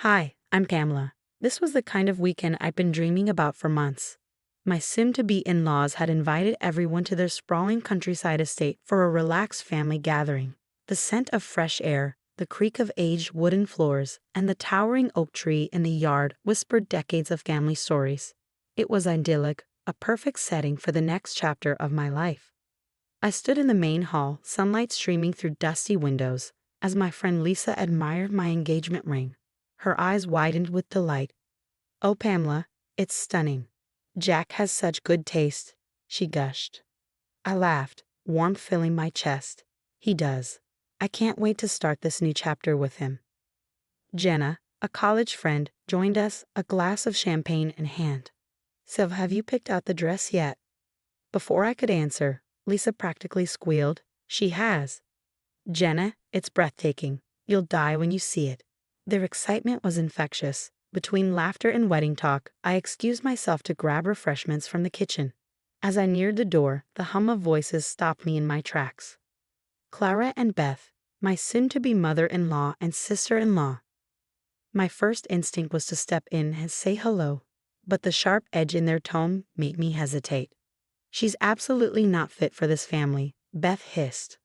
Hi, I'm Pamela. This was the kind of weekend I've been dreaming about for months. My soon-to-be in-laws had invited everyone to their sprawling countryside estate for a relaxed family gathering. The scent of fresh air, the creak of aged wooden floors, and the towering oak tree in the yard whispered decades of family stories. It was idyllic, a perfect setting for the next chapter of my life. I stood in the main hall, sunlight streaming through dusty windows, as my friend Lisa admired my engagement ring. Her eyes widened with delight. "Oh, Pamela, it's stunning. Jack has such good taste," she gushed. I laughed, warmth filling my chest. He does. I can't wait to start this new chapter with him. Jenna, a college friend, joined us, a glass of champagne in hand. "So have you picked out the dress yet?" Before I could answer, Lisa practically squealed, "She has." "Jenna, it's breathtaking. You'll die when you see it." Their excitement was infectious. Between laughter and wedding talk, I excused myself to grab refreshments from the kitchen. As I neared the door, the hum of voices stopped me in my tracks. Clara and Beth, my soon-to-be mother-in-law and sister-in-law. My first instinct was to step in and say hello, but the sharp edge in their tone made me hesitate. "She's absolutely not fit for this family," Beth hissed.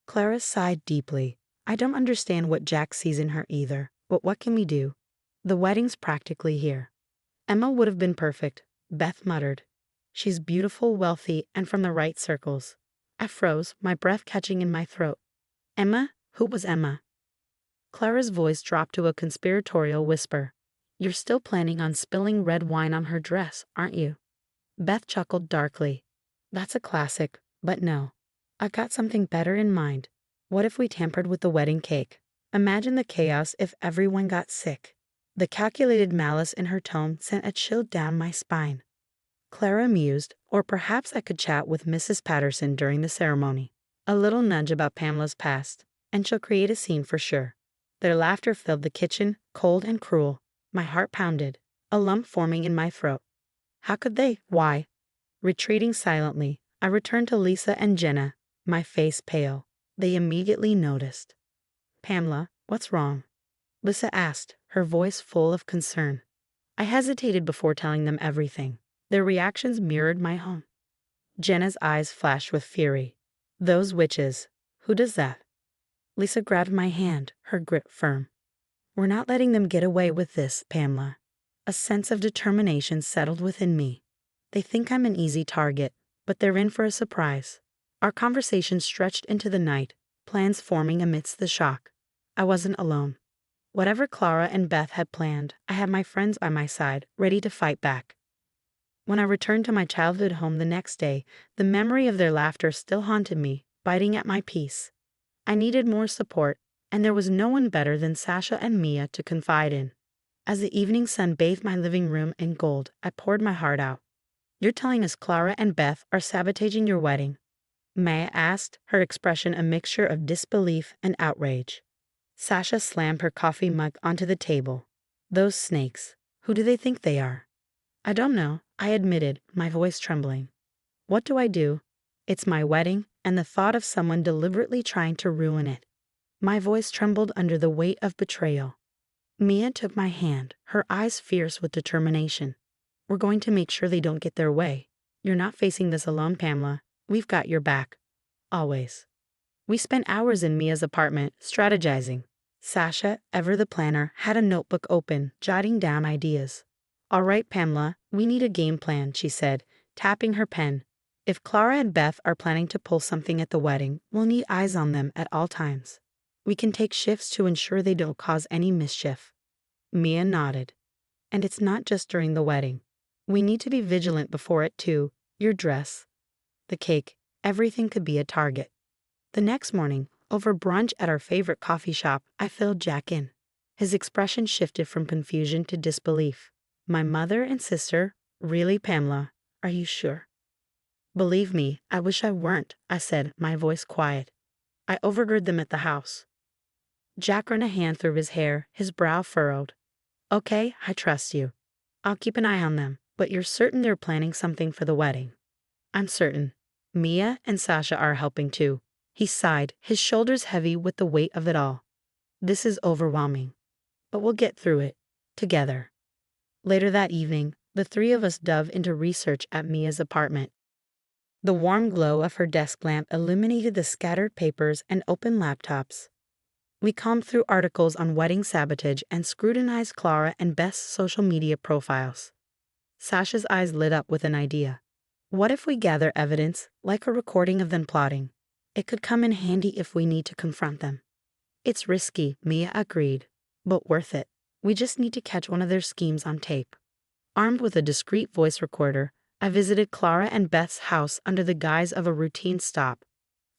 Clara sighed deeply. "I don't understand what Jack sees in her either, but what can we do? The wedding's practically here." "Emma would have been perfect," Beth muttered. "She's beautiful, wealthy, and from the right circles." I froze, my breath catching in my throat. "Emma? Who was Emma?" Clara's voice dropped to a conspiratorial whisper. "You're still planning on spilling red wine on her dress, aren't you?" Beth chuckled darkly. "That's a classic, but no. I got something better in mind. What if we tampered with the wedding cake? Imagine the chaos if everyone got sick." The calculated malice in her tone sent a chill down my spine. Clara mused, or perhaps I could chat with Mrs. Patterson during the ceremony. A little nudge about Pamela's past, and she'll create a scene for sure. Their laughter filled the kitchen, cold and cruel. My heart pounded, a lump forming in my throat. How could they? Why? Retreating silently, I returned to Lisa and Jenna, my face pale. They immediately noticed. "Pamela, what's wrong?" Lisa asked, her voice full of concern. I hesitated before telling them everything. Their reactions mirrored my own. Jenna's eyes flashed with fury. "Those witches. Who does that?" Lisa grabbed my hand, her grip firm. "We're not letting them get away with this, Pamela." A sense of determination settled within me. They think I'm an easy target, but they're in for a surprise. Our conversation stretched into the night, plans forming amidst the shock. I wasn't alone. Whatever Clara and Beth had planned, I had my friends by my side, ready to fight back. When I returned to my childhood home the next day, the memory of their laughter still haunted me, biting at my peace. I needed more support, and there was no one better than Sasha and Mia to confide in. As the evening sun bathed my living room in gold, I poured my heart out. "You're telling us Clara and Beth are sabotaging your wedding?" Maya asked, her expression a mixture of disbelief and outrage. Sasha slammed her coffee mug onto the table. "Those snakes. Who do they think they are?" "I don't know," I admitted, my voice trembling. "What do I do? It's my wedding, and the thought of someone deliberately trying to ruin it." My voice trembled under the weight of betrayal. Mia took my hand, her eyes fierce with determination. "We're going to make sure they don't get their way. You're not facing this alone, Pamela. We've got your back. Always." We spent hours in Mia's apartment, strategizing. Sasha, ever the planner, had a notebook open, jotting down ideas. "All right, Pamela, we need a game plan," she said, tapping her pen. "If Clara and Beth are planning to pull something at the wedding, we'll need eyes on them at all times. We can take shifts to ensure they don't cause any mischief." Mia nodded. "And it's not just during the wedding. We need to be vigilant before it too. Your dress, the cake, everything could be a target." The next morning, over brunch at our favorite coffee shop, I filled Jack in. His expression shifted from confusion to disbelief. "My mother and sister? Really, Pamela? Are you sure?" "Believe me, I wish I weren't," I said, my voice quiet. "I overheard them at the house." Jack ran a hand through his hair, his brow furrowed. "Okay, I trust you. I'll keep an eye on them, but you're certain they're planning something for the wedding?" "I'm certain. Mia and Sasha are helping too." He sighed, his shoulders heavy with the weight of it all. "This is overwhelming." but we'll get through it. Together. Later that evening, the three of us dove into research at Mia's apartment. The warm glow of her desk lamp illuminated the scattered papers and open laptops. We combed through articles on wedding sabotage and scrutinized Clara and Beth's social media profiles. Sasha's eyes lit up with an idea. What if we gather evidence, like a recording of them plotting? It could come in handy if we need to confront them. It's risky, Mia agreed, but worth it. We just need to catch one of their schemes on tape. Armed with a discreet voice recorder, I visited Clara and Beth's house under the guise of a routine stop.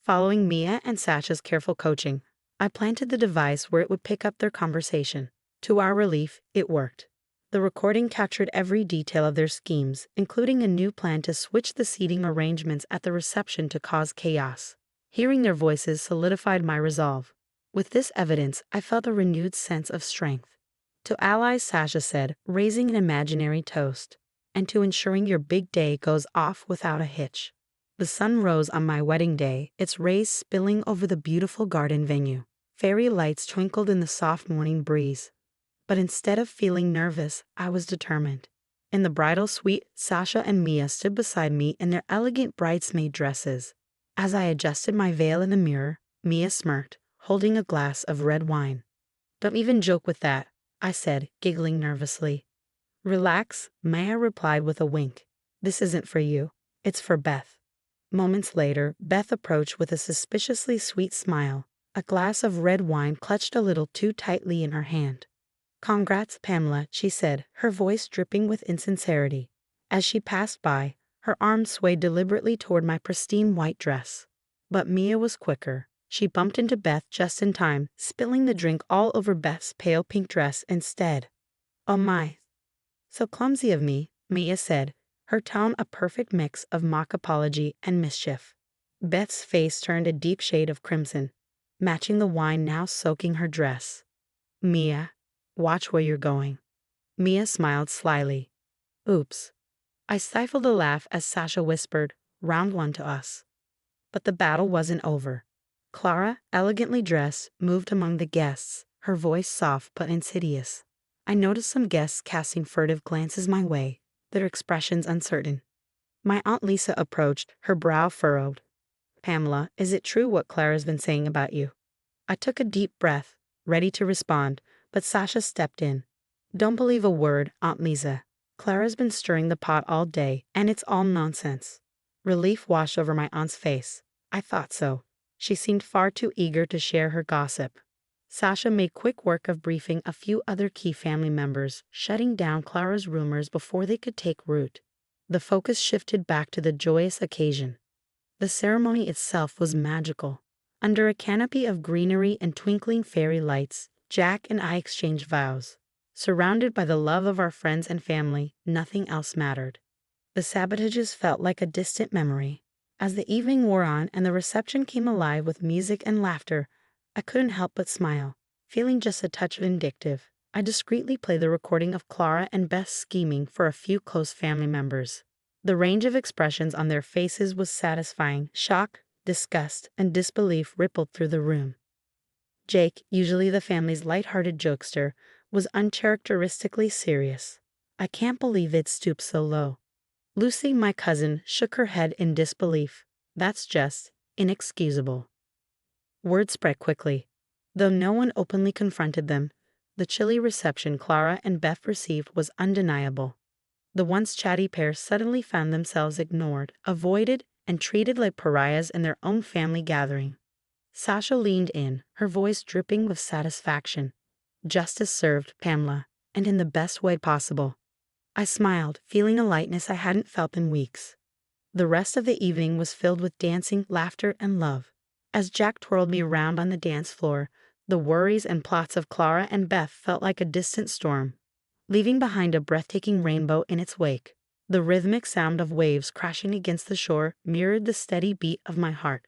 Following Mia and Sasha's careful coaching, I planted the device where it would pick up their conversation. To our relief, it worked. The recording captured every detail of their schemes, including a new plan to switch the seating arrangements at the reception to cause chaos. Hearing their voices solidified my resolve. With this evidence, I felt a renewed sense of strength. To allies, Sasha said, raising an imaginary toast, and to ensuring your big day goes off without a hitch. The sun rose on my wedding day, its rays spilling over the beautiful garden venue. Fairy lights twinkled in the soft morning breeze. But instead of feeling nervous, I was determined. In the bridal suite, Sasha and Mia stood beside me in their elegant bridesmaid dresses. As I adjusted my veil in the mirror, Mia smirked, holding a glass of red wine. "Don't even joke with that," I said, giggling nervously. "Relax," Mia replied with a wink. "This isn't for you. It's for Beth." Moments later, Beth approached with a suspiciously sweet smile, a glass of red wine clutched a little too tightly in her hand. "Congrats, Pamela," she said, her voice dripping with insincerity. As she passed by, her arm swayed deliberately toward my pristine white dress. But Mia was quicker. She bumped into Beth just in time, spilling the drink all over Beth's pale pink dress instead. "Oh my. So clumsy of me," Mia said, her tone a perfect mix of mock apology and mischief. Beth's face turned a deep shade of crimson, matching the wine now soaking her dress. "Mia, watch where you're going." Mia smiled slyly. "Oops." I stifled a laugh as Sasha whispered, "Round one to us." But the battle wasn't over. Clara, elegantly dressed, moved among the guests, her voice soft but insidious. I noticed some guests casting furtive glances my way, their expressions uncertain. My Aunt Lisa approached, her brow furrowed. "Pamela, is it true what Clara's been saying about you?" I took a deep breath, ready to respond, but Sasha stepped in. "Don't believe a word, Aunt Lisa. Clara's been stirring the pot all day, and it's all nonsense." Relief washed over my aunt's face. I thought so. She seemed far too eager to share her gossip. Sasha made quick work of briefing a few other key family members, shutting down Clara's rumors before they could take root. The focus shifted back to the joyous occasion. The ceremony itself was magical. Under a canopy of greenery and twinkling fairy lights, Jack and I exchanged vows. Surrounded by the love of our friends and family, nothing else mattered. The sabotages felt like a distant memory. As the evening wore on and the reception came alive with music and laughter, I couldn't help but smile. Feeling just a touch vindictive, I discreetly played the recording of Clara and Beth scheming for a few close family members. The range of expressions on their faces was satisfying. Shock, disgust, and disbelief rippled through the room. Jake, usually the family's light-hearted jokester, was uncharacteristically serious. "I can't believe it stooped so low." Lucy, my cousin, shook her head in disbelief. "That's just inexcusable." Word spread quickly. Though no one openly confronted them, the chilly reception Clara and Beth received was undeniable. The once chatty pair suddenly found themselves ignored, avoided, and treated like pariahs in their own family gathering. Sasha leaned in, her voice dripping with satisfaction. "Justice served, Pamela, and in the best way possible." I smiled, feeling a lightness I hadn't felt in weeks. The rest of the evening was filled with dancing, laughter, and love. As Jack twirled me around on the dance floor, the worries and plots of Clara and Beth felt like a distant storm, leaving behind a breathtaking rainbow in its wake. The rhythmic sound of waves crashing against the shore mirrored the steady beat of my heart.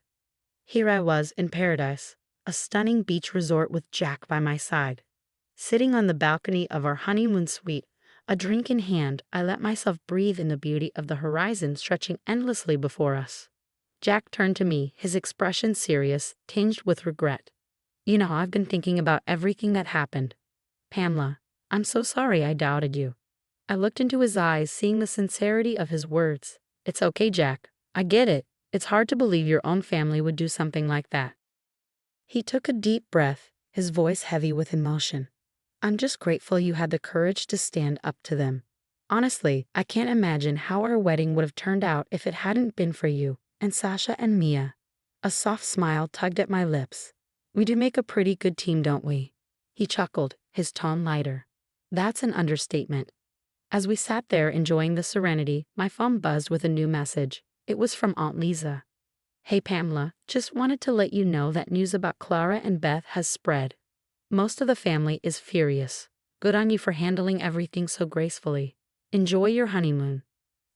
Here I was in paradise, a stunning beach resort with Jack by my side. Sitting on the balcony of our honeymoon suite, a drink in hand, I let myself breathe in the beauty of the horizon stretching endlessly before us. Jack turned to me, his expression serious, tinged with regret. "You know, I've been thinking about everything that happened." Pamela, I'm so sorry I doubted you. I looked into his eyes, seeing the sincerity of his words. It's okay, Jack. I get it. It's hard to believe your own family would do something like that. He took a deep breath, his voice heavy with emotion. I'm just grateful you had the courage to stand up to them. Honestly, I can't imagine how our wedding would have turned out if it hadn't been for you and Sasha and Mia. A soft smile tugged at my lips. We do make a pretty good team, don't we? He chuckled, his tone lighter. That's an understatement. As we sat there enjoying the serenity, my phone buzzed with a new message. It was from Aunt Lisa. Hey Pamela, just wanted to let you know that news about Clara and Beth has spread. Most of the family is furious. Good on you for handling everything so gracefully. Enjoy your honeymoon.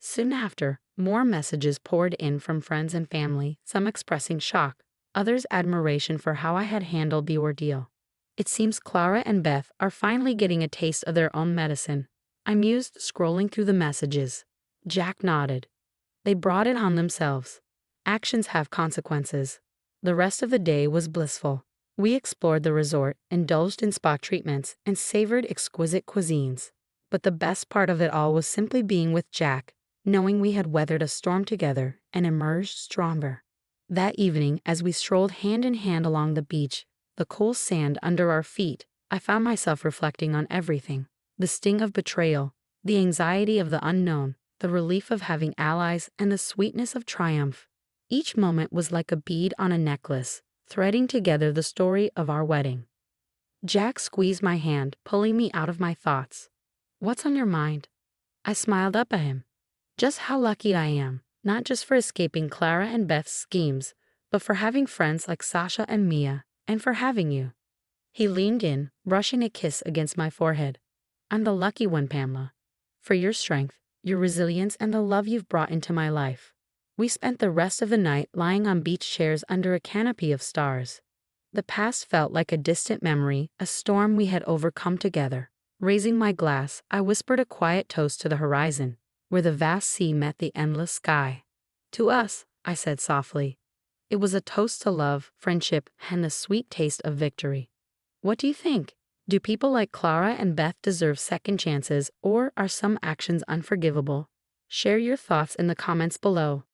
Soon after, more messages poured in from friends and family, some expressing shock, others admiration for how I had handled the ordeal. It seems Clara and Beth are finally getting a taste of their own medicine. I mused, scrolling through the messages. Jack nodded. They brought it on themselves. Actions have consequences. The rest of the day was blissful. We explored the resort, indulged in spa treatments, and savored exquisite cuisines. But the best part of it all was simply being with Jack, knowing we had weathered a storm together and emerged stronger. That evening, as we strolled hand in hand along the beach, the cool sand under our feet, I found myself reflecting on everything. The sting of betrayal, the anxiety of the unknown, the relief of having allies, and the sweetness of triumph. Each moment was like a bead on a necklace, threading together the story of our wedding. Jack squeezed my hand, pulling me out of my thoughts. What's on your mind? I smiled up at him. Just how lucky I am, not just for escaping Clara and Beth's schemes, but for having friends like Sasha and Mia, and for having you. He leaned in, brushing a kiss against my forehead. I'm the lucky one, Pamela. For your strength, your resilience, and the love you've brought into my life. We spent the rest of the night lying on beach chairs under a canopy of stars. The past felt like a distant memory, a storm we had overcome together. Raising my glass, I whispered a quiet toast to the horizon, where the vast sea met the endless sky. To us, I said softly. It was a toast to love, friendship, and the sweet taste of victory. What do you think? Do people like Clara and Beth deserve second chances, or are some actions unforgivable? Share your thoughts in the comments below.